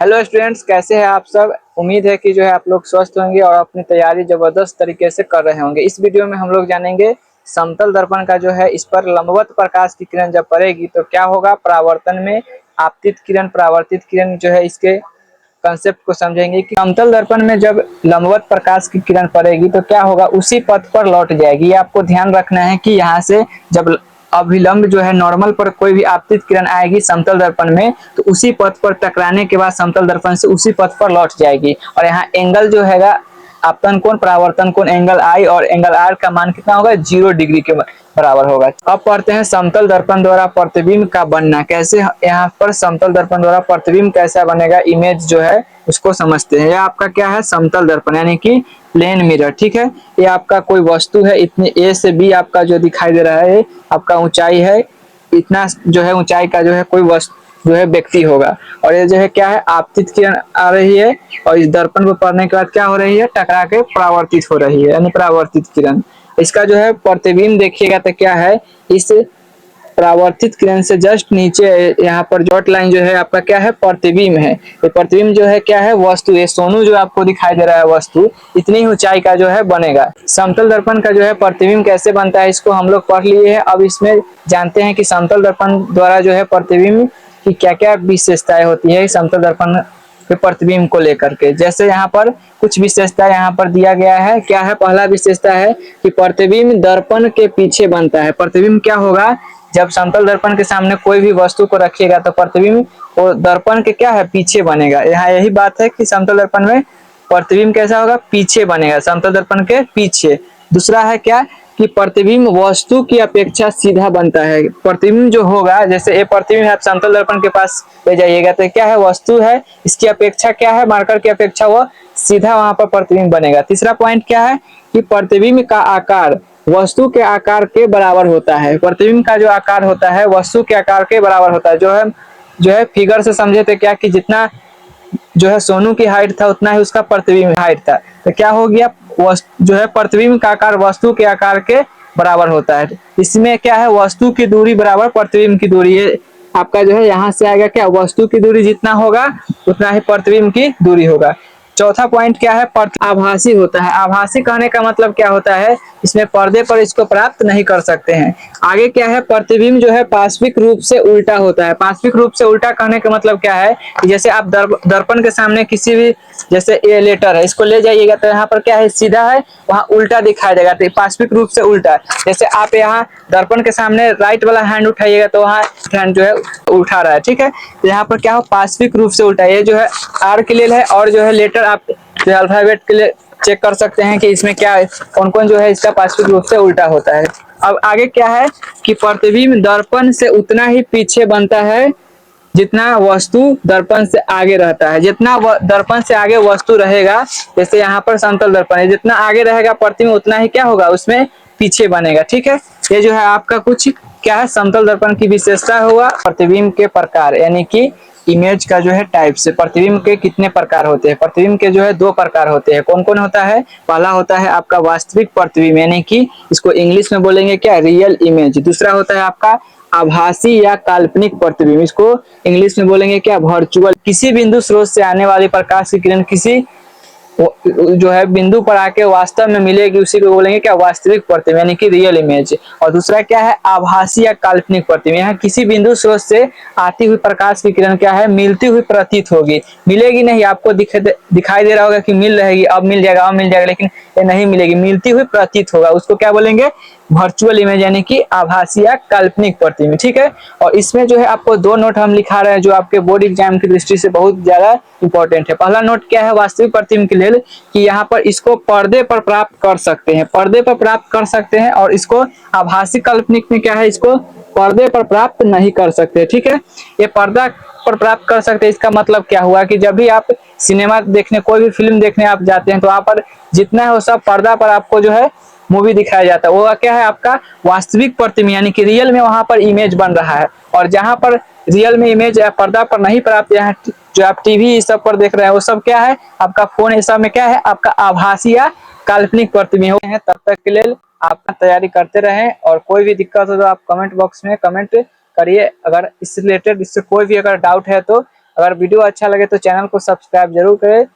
Hello students, कैसे हैं आप सब। उम्मीद है कि जो है आप लोग स्वस्थ होंगे और अपनी तैयारी जबरदस्त तरीके से कर रहे होंगे। इस वीडियो में हम लोग जानेंगे समतल दर्पण का जो है इस पर लंबवत प्रकाश की किरण जब पड़ेगी तो क्या होगा। परावर्तन में आपतित किरण परावर्तित किरण जो है इसके कंसेप्ट को समझेंगे कि समतल दर्पण में जब लंबवत प्रकाश की किरण पड़ेगी तो क्या होगा, उसी पथ पर लौट जाएगी। ये आपको ध्यान रखना है कि यहाँ से जब अभिलंब जो है नॉर्मल पर कोई भी आपतित किरण आएगी समतल दर्पण में तो उसी पथ पर टकराने के बाद समतल दर्पण से उसी पथ पर लौट जाएगी। और यहाँ एंगल जो है आपतन कोण परावर्तन कोण एंगल आई और एंगल आर का मान कितना होगा, 0 डिग्री के बराबर होगा। अब पढ़ते हैं समतल दर्पण द्वारा प्रतिबिंब का बनना कैसे। यहाँ पर समतल दर्पण द्वारा प्रतिबिंब कैसा बनेगा, इमेज जो है उसको समझते हैं। यह आपका क्या है, समतल दर्पण यानी कि प्लेन मिरर। ठीक है, ये आपका कोई वस्तु है, इतने ए से बी आपका जो दिखाई दे रहा है आपका ऊंचाई है, इतना जो है ऊंचाई का जो है कोई वस्तु जो है व्यक्ति होगा। और ये जो है क्या है, आपतित किरण आ रही है और इस दर्पण को पढ़ने के बाद क्या हो रही है, टकरा के परावर्तित हो रही है यानी परावर्तित किरण। इसका जो है प्रतिबिंब देखिएगा तो क्या है, इस परावर्तित किरण से जस्ट नीचे यहाँ पर डॉट लाइन जो है आपका क्या है, प्रतिबिंब है। ये प्रतिबिंब जो है क्या है, वस्तु। ये सोनू जो आपको दिखाई दे रहा है वस्तु इतनी ऊंचाई का जो है बनेगा। समतल दर्पण का जो है प्रतिबिंब कैसे बनता है इसको हम लोग पढ़ लिए हैं। अब इसमें जानते हैं कि समतल दर्पण द्वारा जो है प्रतिबिंब की क्या क्या विशेषताएं होती है समतल दर्पण के प्रतिबिंब को लेकर के। जैसे यहाँ पर कुछ विशेषता यहाँ पर दिया गया है। क्या है, पहला विशेषता है कि प्रतिबिंब दर्पण के पीछे बनता है। प्रतिबिंब क्या होगा, जब समतल दर्पण के सामने कोई भी वस्तु को रखिएगा तो प्रतिबिंब वो दर्पण के क्या है, पीछे बनेगा। यहाँ यही बात है कि समतल दर्पण में प्रतिबिंब कैसा होगा, पीछे बनेगा, समतल दर्पण के पीछे। दूसरा है क्या कि प्रतिबिंब वस्तु की अपेक्षा सीधा बनता है। प्रतिबिंब जो होगा, जैसे ये प्रतिबिंब आप समतल दर्पण के पास ले जाइएगा तो क्या है, वस्तु है, इसकी अपेक्षा क्या है, मार्कर की अपेक्षा वो सीधा वहां पर प्रतिबिंब बनेगा। तीसरा पॉइंट क्या है कि प्रतिबिंब का आकार वस्तु के आकार के बराबर होता है। प्रतिबिंब का जो आकार होता है वस्तु के आकार के बराबर होता है। जो है फिगर से समझे तो क्या कि जितना जो है सोनू की हाइट था उतना ही उसका प्रतिबिंब हाइट था। तो क्या हो गया, जो है प्रतिबिंब का आकार वस्तु के आकार के बराबर होता है। इसमें क्या है, वस्तु की दूरी बराबर प्रतिबिंब की दूरी है। आपका जो है यहाँ से आएगा क्या, वस्तु की दूरी जितना होगा उतना ही प्रतिबिंब की दूरी होगा। चौथा पॉइंट क्या है, आभासी होता है। आभासी कहने का मतलब क्या होता है, इसमें पर्दे पर इसको प्राप्त नहीं कर सकते हैं। आगे क्या है, प्रतिबिंब जो है पार्श्विक रूप से उल्टा होता है। पार्श्विक रूप से उल्टा कहने का मतलब क्या है कि जैसे आप दर्पण के सामने किसी भी, जैसे ये लेटर है, इसको ले जाइएगा तो यहाँ पर क्या है, सीधा है, वहाँ उल्टा दिखाई देगा, तो पार्श्विक रूप से उल्टा। जैसे आप यहाँ दर्पण के सामने राइट वाला हैंड उठाइएगा तो वहाँ हैंड जो है उठा रहा है। ठीक है, तो यहाँ पर क्या हो, पार्श्विक रूप से उल्टा। ये जो है आर के लिए है और जो है लेटर आप जो अल्फाबेट के लिए चेक कर सकते हैं कि इसमें क्या है, कौन कौन जो है इसका पार्श्विक रूप से उल्टा होता है। अब आगे क्या है कि प्रतिबिंब दर्पण से उतना ही पीछे बनता है जितना वस्तु दर्पण से आगे रहता है। जितना दर्पण से आगे वस्तु रहेगा, जैसे यहाँ पर समतल दर्पण है, जितना आगे रहेगा प्रतिबिंब उतना ही क्या होगा, उसमें पीछे बनेगा। ठीक है, ये जो है आपका कुछ क्या है, समतल दर्पण की विशेषता होगा। प्रतिबिंब के प्रकार यानी कि इमेज का जो है टाइप से प्रतिबिंब के कितने प्रकार होते हैं। प्रतिबिंब के जो है 2 प्रकार होते हैं। कौन कौन होता है, पहला होता है आपका वास्तविक प्रतिबिंब यानी कि इसको इंग्लिश में बोलेंगे क्या, रियल इमेज। दूसरा होता है आपका आभासी या काल्पनिक प्रतिबिंब, इसको इंग्लिश में बोलेंगे क्या, वर्चुअल। किसी बिंदु स्रोत से आने वाली प्रकाश की किरण किसी जो है बिंदु पर आके वास्तव में मिलेगी, उसी को बोलेंगे क्या, वास्तविक प्रतिबिंब यानी कि रियल इमेज। और दूसरा क्या है, आभासी या काल्पनिक प्रतिबिंब। यहाँ किसी बिंदु स्रोत से आती हुई प्रकाश की किरण क्या है, मिलती हुई प्रतीत होगी, मिलेगी नहीं। आपको दिखाई दे रहा होगा कि मिल रहेगी, अब मिल जाएगा, अब मिल जाएगा, लेकिन ये नहीं मिलेगी, मिलती हुई प्रतीत होगा, उसको क्या बोलेंगे, वर्चुअल इमेज यानी कि आभासी या काल्पनिक प्रतिबिंब। ठीक है, और इसमें जो है आपको 2 नोट हम लिखा रहे हैं जो आपके बोर्ड एग्जाम की दृष्टि से बहुत ज्यादा इंपॉर्टेंट है। पहला नोट क्या है, वास्तविक प्रतिबिंब के लिए कि यहाँ पर इसको पर्दे पर प्राप्त कर सकते हैं, पर्दे पर प्राप्त कर सकते हैं। और इसको आभासी काल्पनिक में क्या है, इसको पर्दे पर प्राप्त नहीं कर सकते। ठीक है, ये पर्दा पर प्राप्त कर सकते हैं, इसका मतलब क्या हुआ कि जब भी आप सिनेमा देखने, कोई भी फिल्म देखने आप जाते हैं तो वहां पर जितना है वो सब पर्दा पर आपको जो है मूवी दिखाया जाता है, वो क्या है आपका वास्तविक प्रतिबिंब यानी कि रियल में वहां पर इमेज बन रहा है। और जहां पर रियल में इमेज या पर्दा पर नहीं प्राप्त, यहाँ जो आप टीवी सब पर देख रहे हैं वो सब क्या है, आपका फोन ये सब में क्या है, आपका आभासी या काल्पनिक प्रतिबिंब है। तब तक के लिए आप तैयारी करते रहें और कोई भी दिक्कत हो तो आप कमेंट बॉक्स में कमेंट करिए। अगर इससे रिलेटेड, इससे कोई भी अगर डाउट है तो अगर वीडियो अच्छा लगे तो चैनल को सब्सक्राइब जरूर करें।